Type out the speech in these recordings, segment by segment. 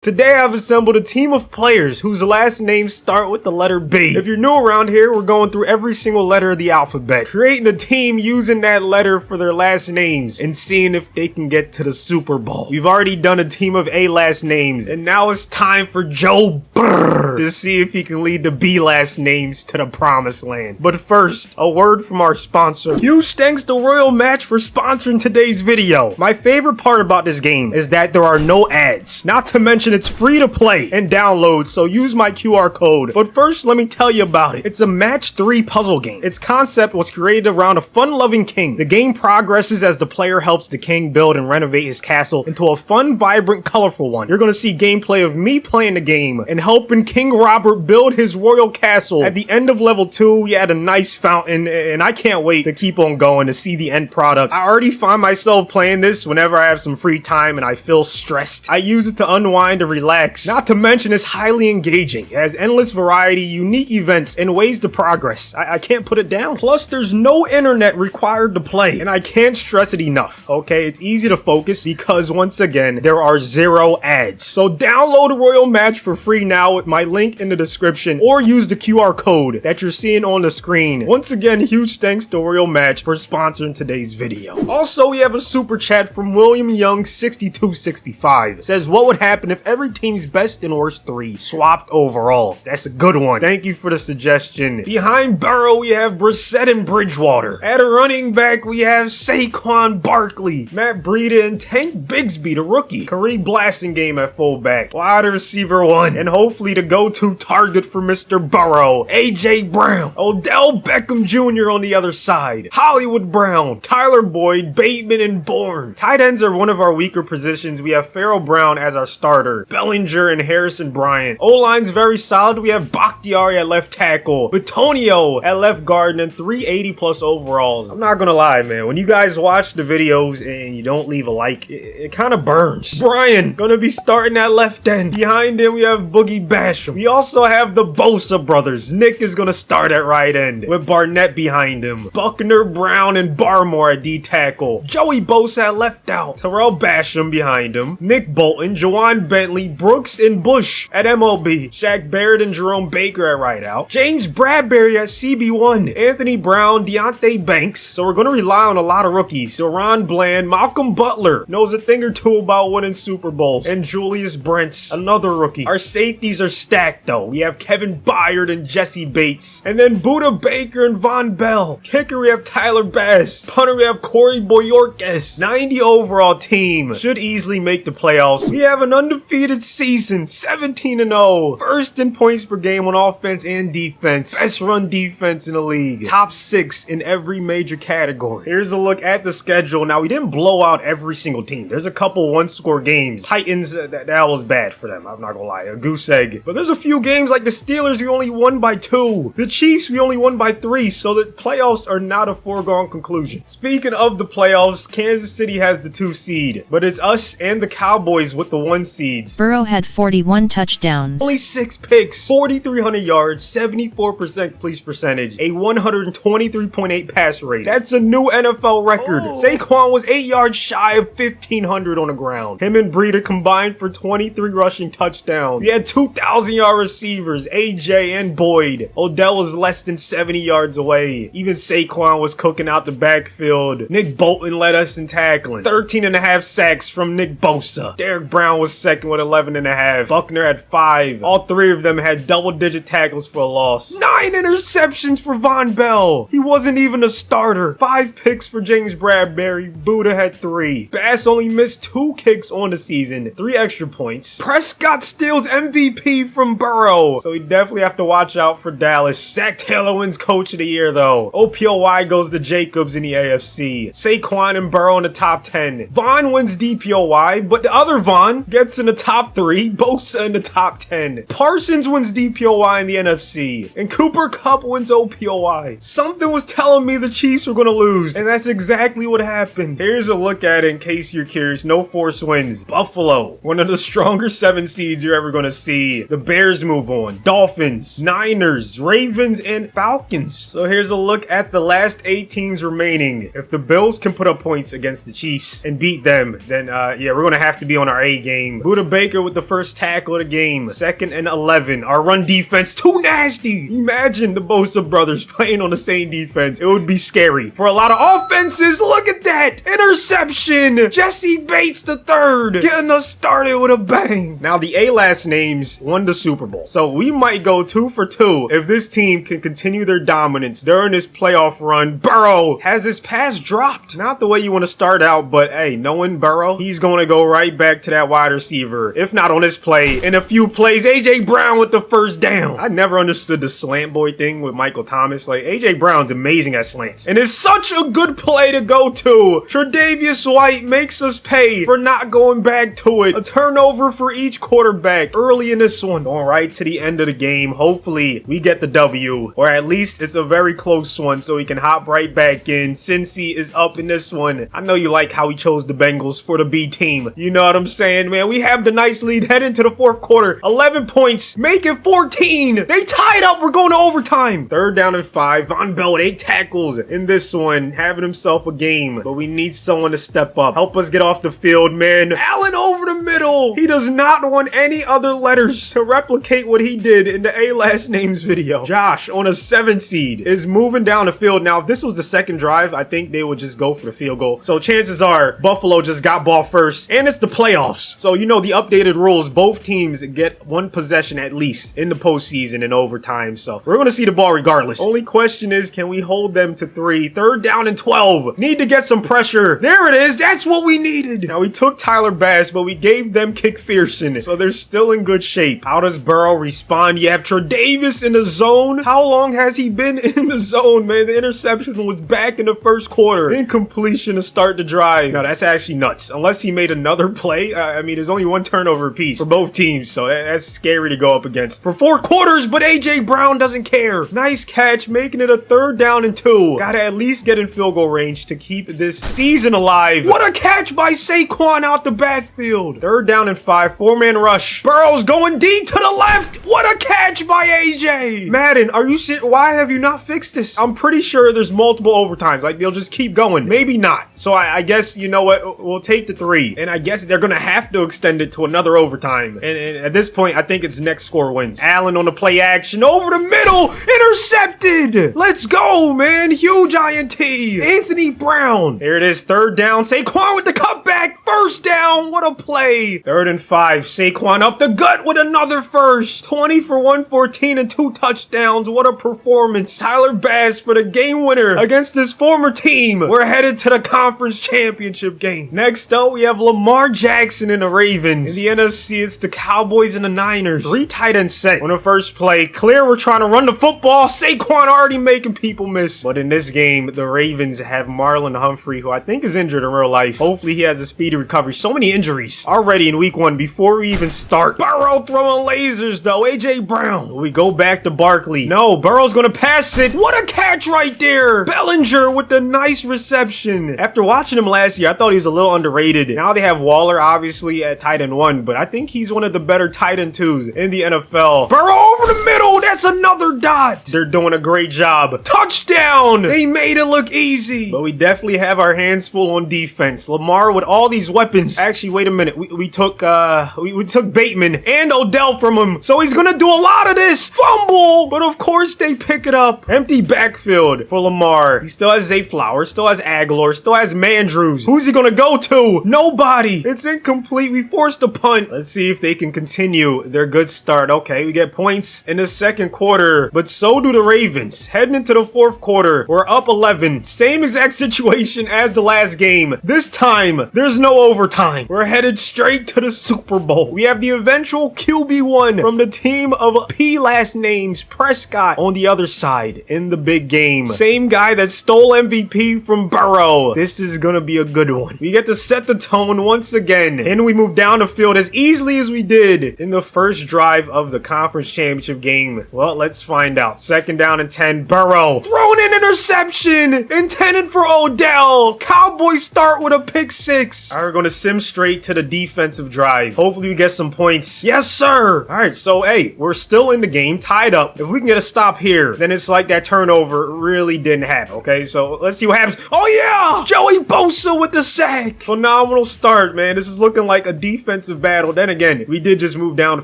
Today I've assembled a team of players whose last names start with the letter B. If you're new around here, we're going through every single letter of the alphabet, creating a team using that letter for their last names, and seeing if they can get to the Super Bowl. We've already done a team of A last names, and now it's time for Joe Brrr to see if he can lead the B last names to the promised land. But first, a word from our sponsor. Huge thanks to Royal Match for sponsoring today's video. My favorite part about this game is that there are no ads, not to mention it's free to play and download, so use my QR code. But first, let me tell you about it. It's a match 3 puzzle game. Its concept was created around a fun-loving king. The game progresses as the player helps the king build and renovate his castle into a fun, vibrant, colorful one. You're gonna see gameplay of me playing the game and helping King Robert build his royal castle. At the end of level 2, we had a nice fountain, and I can't wait to keep on going to see the end product. I already find myself playing this whenever I have some free time and I feel stressed. I use it to unwind and relax. Not to mention it's highly engaging. It has endless variety, unique events, and ways to progress. I can't put it down. Plus, there's no internet required to play, and I can't stress it enough. Okay, it's easy to focus because once again, there are 0 ads. So download Royal Match for free now with my link in the description, or use the QR code that you're seeing on the screen. Once again, huge thanks to Royal Match for sponsoring today's video. Also, we have a super chat from William Young 6265. It says, what would happen if every team's best and worst 3 swapped overalls? That's a good one. Thank you for the suggestion. Behind Burrow, we have Brissett and Bridgewater. At a running back, we have Saquon Barkley, Matt Breida, and Tank Bigsby, the rookie. Kareem Blasingame at fullback. Wide receiver 1, and hopefully the go-to target for Mr. Burrow, A.J. Brown. Odell Beckham Jr. on the other side. Hollywood Brown, Tyler Boyd, Bateman, and Bourne. Tight ends are one of our weaker positions. We have Pharaoh Brown as our starter, Bellinger and Harrison Bryant. O-line's very solid. We have Bakhtiari at left tackle, Batonio at left guard, and 380 plus overalls. I'm not gonna lie, man. When you guys watch the videos and you don't leave a like, it kind of burns. Brian gonna be starting at left end. Behind him, we have Boogie Basham. We also have the Bosa brothers. Nick is gonna start at right end with Barnett behind him. Buckner, Brown, and Barmore at D tackle. Joey Bosa at left out. Terrell Basham behind him. Nick Bolton, Jawan Bentley, Brooks, and Bush at MLB. Shaq Barrett and Jerome Baker at right out. James Bradbury at CB1. Anthony Brown, Deontay Banks. So we're going to rely on a lot of rookies. So Ron Bland, Malcolm Butler knows a thing or two about winning Super Bowls. And Julius Brents, another rookie. Our safeties are stacked though. We have Kevin Byard and Jesse Bates. And then Buda Baker and Von Bell. Kicker, we have Tyler Bass. Punter, we have Corey Boyorquez. 90 overall team. Should easily make the playoffs. We have an undefeated season, 17-0. First in points per game on offense and defense. Best run defense in the league. Top 6 in every major category. Here's a look at the schedule. Now, we didn't blow out every single team. There's a couple one-score games. Titans, that was bad for them. I'm not gonna lie. A goose egg. But there's a few games like the Steelers, we only won by 2. The Chiefs, we only won by 3. So the playoffs are not a foregone conclusion. Speaking of the playoffs, Kansas City has the 2 seed. But it's us and the Cowboys with the 1 seeds. Burrow had 41 touchdowns. Only 6 picks, 4,300 yards, 74% completion percentage, a 123.8 pass rate. That's a new NFL record. Saquon was 8 yards shy of 1,500 on the ground. Him and Breida combined for 23 rushing touchdowns. We had 2,000-yard receivers, AJ and Boyd. Odell was less than 70 yards away. Even Saquon was cooking out the backfield. Nick Bolton led us in tackling. 13.5 sacks from Nick Bosa. Derek Brown was second with 11.5. Buckner had 5. All 3 of them had double-digit tackles for a loss. 9 interceptions for Von Bell. He wasn't even a starter. 5 picks for James Bradbury. Buda had 3. Bass only missed 2 kicks on the season. 3 extra points. Prescott steals MVP from Burrow. So we definitely have to watch out for Dallas. Zach Taylor wins Coach of the Year though. OPOY goes to Jacobs in the AFC. Saquon and Burrow in the top 10. Vaughn wins DPOY, but the other Vaughn gets in the top 3. Bosa in the top 10. Parsons wins DPOY in the NFC. And Cooper Kupp wins OPOY. Something was telling me the Chiefs were going to lose. And that's exactly what happened. Here's a look at it in case you're curious. No force wins. Buffalo, one of the stronger 7 seeds you're ever going to see. The Bears move on. Dolphins, Niners, Ravens, and Falcons. So here's a look at the last 8 teams remaining. If the Bills can put up points against the Chiefs and beat them, then yeah, we're going to have to be on our A game. Buda Baker with the first tackle of the game. 2nd and 11. Our run defense too nasty. Imagine the Bosa brothers playing on the same defense. It would be scary. For a lot of offenses, look at that. Interception. Jesse Bates the third. Getting us started with a bang. Now the A last names won the Super Bowl. So we might go 2 for 2 if this team can continue their dominance during this playoff run. Burrow has his pass dropped. Not the way you want to start out, but hey, knowing Burrow, he's going to go right back to that wide receiver. If not on this play, in a few plays, AJ Brown with the first down. I never understood the slant boy thing with Michael Thomas. Like, AJ Brown's amazing at slants. And it's such a good play to go to. Tre'Davious White makes us pay for not going back to it. A turnover for each quarterback early in this one. Going right to the end of the game. Hopefully, we get the W. Or at least it's a very close one so we can hop right back in. Cincy is up in this one. I know you like how he chose the Bengals for the B team. You know what I'm saying, man? We have the nice lead head into the fourth quarter. 11 points. Make it 14. They tied up. We're going to overtime. 3rd down and 5. Von Bell with 8 tackles in this one. Having himself a game. But we need someone to step up. Help us get off the field, man. Allen over the middle. He does not want any other letters to replicate what he did in the A last names video. Josh on a 7 seed is moving down the field. Now, if this was the second drive, I think they would just go for the field goal. So chances are Buffalo just got ball first, and it's the playoffs. So you know the updated rules, both teams get 1 possession at least in the postseason and overtime. So we're going to see the ball regardless. Only question is, can we hold them to 3? 3rd down and 12. Need to get some pressure. There it is. That's what we needed. Now we took Tyler Bass, but we gave them Kickfearson. So they're still in good shape. How does Burrow respond? You have Tre'Davious in the zone. How long has he been in the zone, man? The interception was back in the first quarter. Incompletion to start the drive. Now that's actually nuts. Unless he made another play. I mean, there's only 1 turnover apiece for both teams. So that's scary to go up against. For 4 quarters, but AJ Brown doesn't care. Nice catch, making it a 3rd down and 2. Gotta at least get in field goal range to keep this season alive. What a catch by Saquon out the backfield. 3rd down and 5. 4-man rush. Burrow's going deep to the left. What a catch by AJ. Madden, are you serious? Why have you not fixed this? I'm pretty sure there's multiple overtimes. Like, they'll just keep going. Maybe not. So I guess, you know what? We'll take the 3. And I guess they're going to have to extend it to another overtime. And at this point, I think it's next score wins. Allen on the play action. Over the middle. Intercepted. Let's go, man. Huge INT. Anthony Brown. There it is. 3rd down. Saquon with the cutback. 1st down. What a play. 3rd and 5. Saquon up the gut with another first. 20 for 114 and 2 touchdowns. What a performance. Tyler Bass for the game winner against his former team. We're headed to the conference championship game. Next up, we have Lamar Jackson and the Ravens. In the NFC, it's the Cowboys and the Niners. 3 tight end set. On the first play, clear, we're trying to run the football. Saquon already making people miss. But in this game, the Ravens have Marlon Humphrey, who I think is injured in real life. Hopefully he has a speedy recovery. So many injuries already in week 1 before we even start. Burrow throwing lasers though. AJ Brown. We go back to Barkley. No, Burrow's gonna pass it. What a catch right there. Bellinger with the nice reception. After watching him last year, I thought he was a little underrated. Now they have Waller obviously at tight end 1, but I think he's one of the better tight end 2s in the NFL. Burrow over the middle. That's another dot. They're doing a great job. Touchdown. They made it look easy. But we definitely have our hands full on defense. Lamar with all these weapons. Actually, wait a minute. We took Bateman and Odell from him. So he's gonna do a lot of this. Fumble. But of course they pick it up. Empty backfield for Lamar. He still has Zay Flowers, still has Aguilar, still has Mandrews. Who's he gonna go to? Nobody. It's incomplete. We forced a punt. Let's see if they can continue their good start. Okay, we get points in the second quarter, but so do the Ravens. Heading into the fourth quarter, we're up 11. Same exact situation as the last game. This time, there's no overtime. We're headed straight to the Super Bowl. We have the eventual QB1 from the team of P last names, Prescott, on the other side in the big game. Same guy that stole MVP from Burrow. This is gonna be a good one. We get to set the tone once again, and we move down the field as easily as we did in the first drive of the conference championship game. Well, let's find out. 2nd down and 10. Burrow throwing an interception intended for Odell. Cowboys start with a pick 6. All right, we're gonna sim straight to the defense defensive drive. Hopefully we get some points. Yes, sir. All right, so hey, we're still in the game, tied up. If we can get a stop here, then it's like that turnover really didn't happen, okay? So let's see what happens. Oh, yeah! Joey Bosa with the sack. Phenomenal start, man. This is looking like a defensive battle. Then again, we did just move down the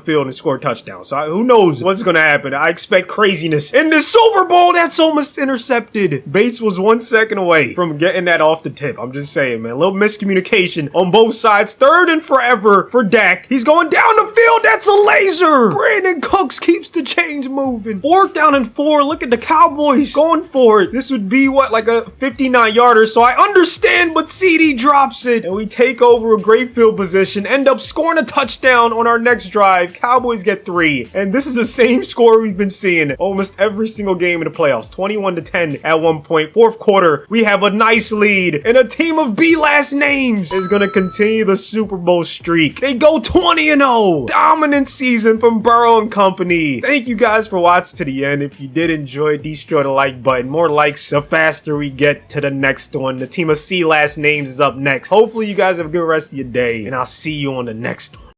field and score a touchdown. So who knows what's going to happen. I expect craziness. In this Super Bowl, that's almost intercepted. Bates was 1 second away from getting that off the tip. I'm just saying, man. A little miscommunication on both sides. Third and forever for Dak. He's going down the field. That's a laser. Brandon Cooks keeps the chains moving. 4th down and 4. Look at the Cowboys going for it. This would be what, like a 59-yarder. So I understand, but CD drops it. And we take over a great field position. End up scoring a touchdown on our next drive. Cowboys get 3. And this is the same score we've been seeing almost every single game in the playoffs. 21-10 at one point. 4th quarter, we have a nice lead. And a team of B last names is going to continue the Super Bowl streak. They go 20-0. Dominant season from Burrow and company. Thank you guys for watching to the end. If you did enjoy, destroy the like button. More likes, the faster we get to the next one. The team of C last names is up next. Hopefully you guys have a good rest of your day, and I'll see you on the next one.